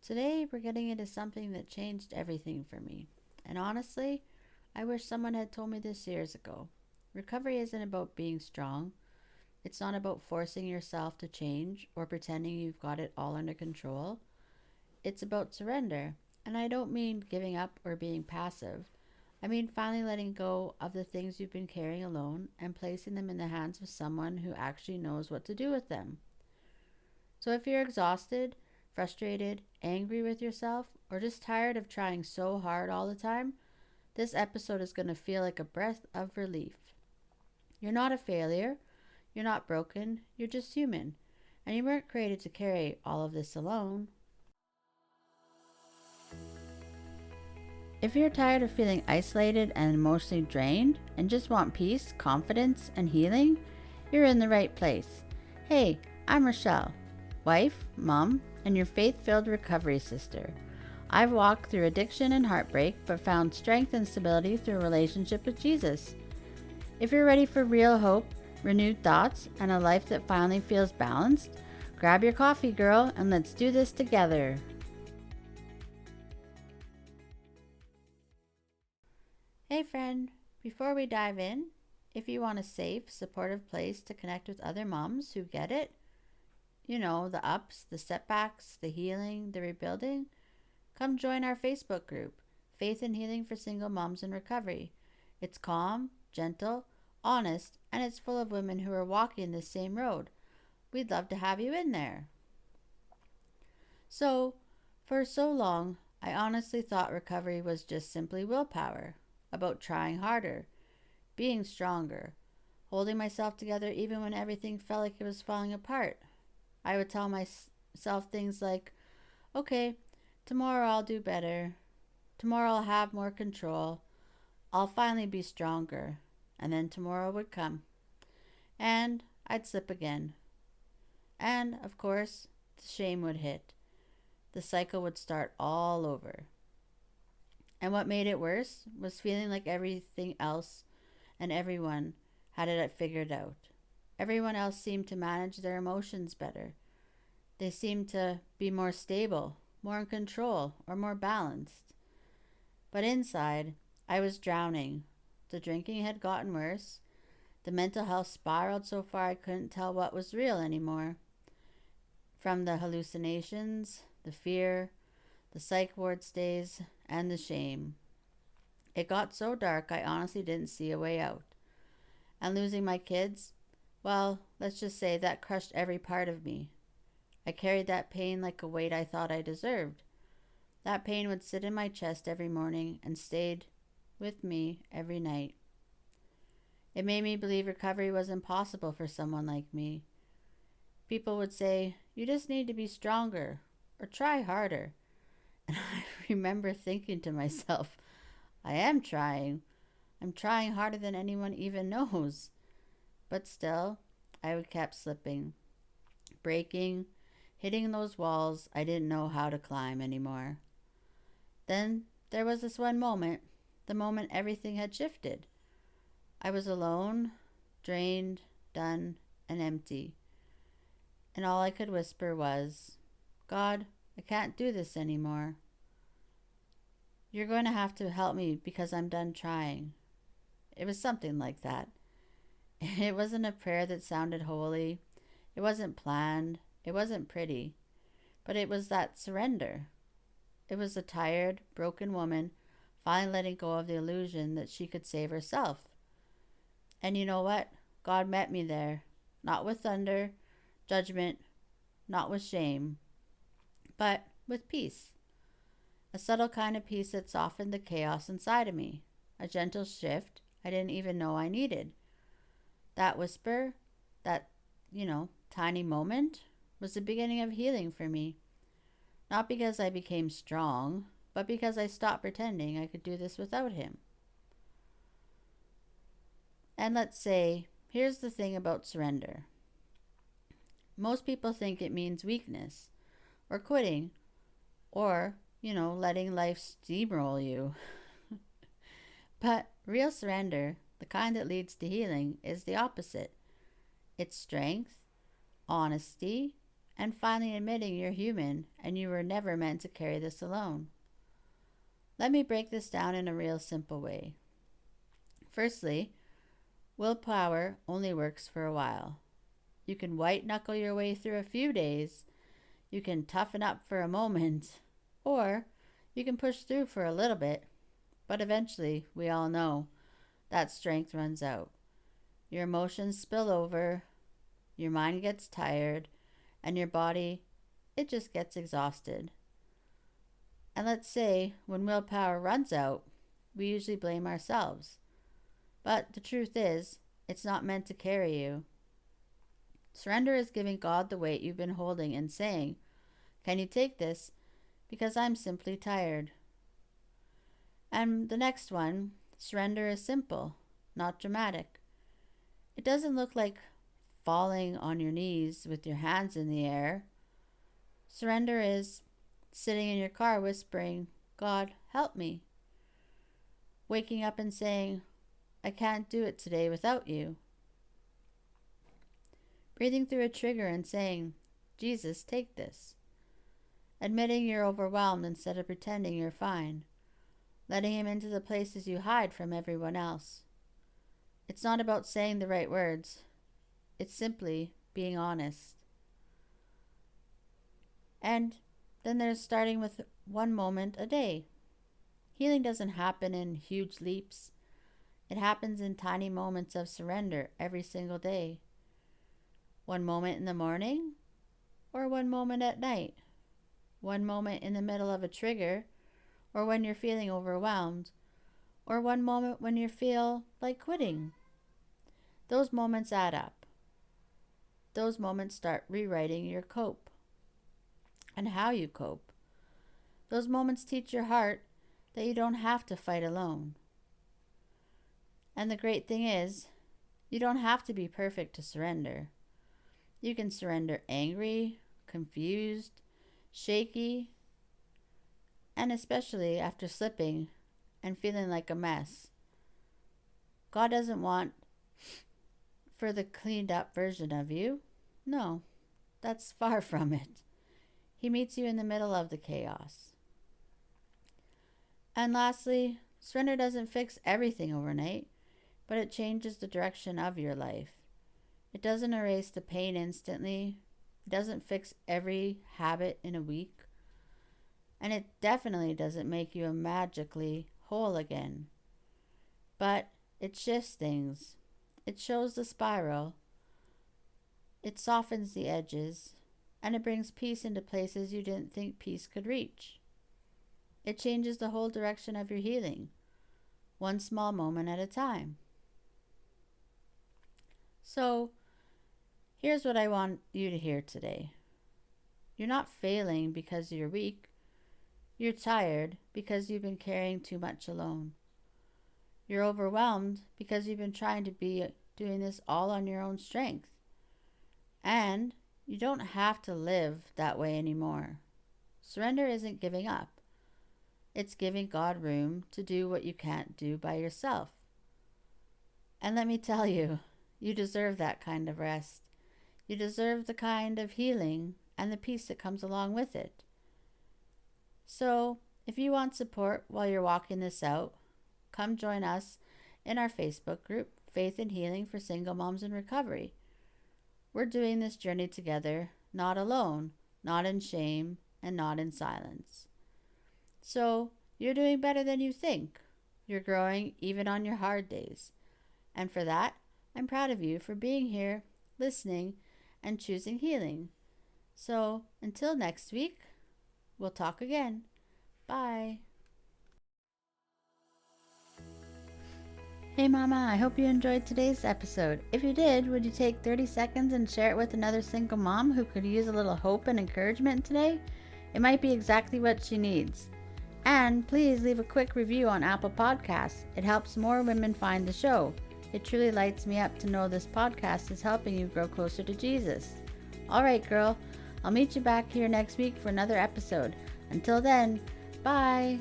Today, we're getting into something that changed everything for me. And honestly, I wish someone had told me this years ago. Recovery isn't about being strong, it's not about forcing yourself to change or pretending you've got it all under control. It's about surrender. And I don't mean giving up or being passive. I mean finally letting go of the things you've been carrying alone and placing them in the hands of someone who actually knows what to do with them. So if you're exhausted, frustrated, angry with yourself, or just tired of trying so hard all the time, this episode is going to feel like a breath of relief. You're not a failure. You're not broken. You're just human. And you weren't created to carry all of this alone. If you're tired of feeling isolated and emotionally drained and just want peace, confidence, and healing, you're in the right place. Hey, I'm Richelle, wife, mom, and your faith-filled recovery sister. I've walked through addiction and heartbreak, but found strength and stability through a relationship with Jesus. If you're ready for real hope, renewed thoughts, and a life that finally feels balanced, grab your coffee, girl, and let's do this together. Hey friend, before we dive in, if you want a safe, supportive place to connect with other moms who get it, the ups, the setbacks, the healing, the rebuilding, come join our Facebook group, Faith and Healing for Single Moms in Recovery. It's calm, gentle, honest, and it's full of women who are walking the same road. We'd love to have you in there. So, for so long, I honestly thought recovery was just simply willpower, about trying harder, being stronger, holding myself together even when everything felt like it was falling apart. I would tell myself things like, okay, tomorrow I'll do better. Tomorrow I'll have more control. I'll finally be stronger. And then tomorrow would come. And I'd slip again. And, of course, the shame would hit. The cycle would start all over. And what made it worse was feeling like everything else and everyone had it figured out. Everyone else seemed to manage their emotions better. They seemed to be more stable, more in control, or more balanced. But inside, I was drowning. The drinking had gotten worse. The mental health spiraled so far I couldn't tell what was real anymore. From the hallucinations, the fear, the psych ward stays, and the shame. It got so dark I honestly didn't see a way out. And losing my kids, well, let's just say that crushed every part of me. I carried that pain like a weight I thought I deserved. That pain would sit in my chest every morning and stayed with me every night. It made me believe recovery was impossible for someone like me. People would say, you just need to be stronger or try harder. And I remember thinking to myself, I am trying. I'm trying harder than anyone even knows. But still, I would keep slipping, breaking, hitting those walls I didn't know how to climb anymore. Then there was this one moment, the moment everything had shifted. I was alone, drained, done, and empty. And all I could whisper was, God, I can't do this anymore. You're going to have to help me because I'm done trying. It was something like that. It wasn't a prayer that sounded holy. It wasn't planned. It wasn't pretty. But it was that surrender. It was a tired, broken woman finally letting go of the illusion that she could save herself. And you know what? God met me there. Not with thunder, judgment, not with shame, but with peace. A subtle kind of peace that softened the chaos inside of me. A gentle shift I didn't even know I needed. That whisper, that, tiny moment, was the beginning of healing for me. Not because I became strong, but because I stopped pretending I could do this without him. And let's say, here's the thing about surrender. Most people think it means weakness, or quitting, or, letting life steamroll you. But real surrender, the kind that leads to healing, is the opposite. It's strength, honesty, and finally admitting you're human and you were never meant to carry this alone. Let me break this down in a real simple way. Firstly, willpower only works for a while. You can white-knuckle your way through a few days, you can toughen up for a moment, or you can push through for a little bit, but eventually, we all know, that strength runs out. Your emotions spill over, your mind gets tired, and your body, it just gets exhausted. And let's say when willpower runs out, we usually blame ourselves. But the truth is, it's not meant to carry you. Surrender is giving God the weight you've been holding and saying, "Can you take this? Because I'm simply tired." And the next one, surrender is simple, not dramatic. It doesn't look like falling on your knees with your hands in the air. Surrender is sitting in your car whispering, "God, help me." Waking up and saying, "I can't do it today without you." Breathing through a trigger and saying, "Jesus, take this." Admitting you're overwhelmed instead of pretending you're fine. Letting Him into the places you hide from everyone else. It's not about saying the right words. It's simply being honest. And then there's starting with one moment a day. Healing doesn't happen in huge leaps. It happens in tiny moments of surrender every single day. One moment in the morning, or one moment at night. One moment in the middle of a trigger, or when you're feeling overwhelmed, or one moment when you feel like quitting. Those moments add up. Those moments start rewriting your cope and how you cope. Those moments teach your heart that you don't have to fight alone. And the great thing is, you don't have to be perfect to surrender. You can surrender angry, confused, shaky, and especially after slipping and feeling like a mess. God doesn't want for the cleaned up version of you. No, that's far from it. He meets you in the middle of the chaos. And lastly, surrender doesn't fix everything overnight, but it changes the direction of your life. It doesn't erase the pain instantly. It doesn't fix every habit in a week. And it definitely doesn't make you magically whole again. But it shifts things. It shows the spiral. It softens the edges. And it brings peace into places you didn't think peace could reach. It changes the whole direction of your healing, one small moment at a time. So, here's what I want you to hear today. You're not failing because you're weak. You're tired because you've been carrying too much alone. You're overwhelmed because you've been trying to be doing this all on your own strength. And you don't have to live that way anymore. Surrender isn't giving up. It's giving God room to do what you can't do by yourself. And let me tell you, you deserve that kind of rest. You deserve the kind of healing and the peace that comes along with it. So, if you want support while you're walking this out, come join us in our Facebook group, Faith and Healing for Single Moms in Recovery. We're doing this journey together, not alone, not in shame, and not in silence. So, you're doing better than you think. You're growing even on your hard days. And for that, I'm proud of you for being here, listening, and choosing healing. So, until next week, we'll talk again. Bye. Hey Mama, I hope you enjoyed today's episode. If you did, would you take 30 seconds and share it with another single mom who could use a little hope and encouragement today? It might be exactly what she needs. And please leave a quick review on Apple Podcasts. It helps more women find the show. It truly lights me up to know this podcast is helping you grow closer to Jesus. All right, girl. I'll meet you back here next week for another episode. Until then, bye.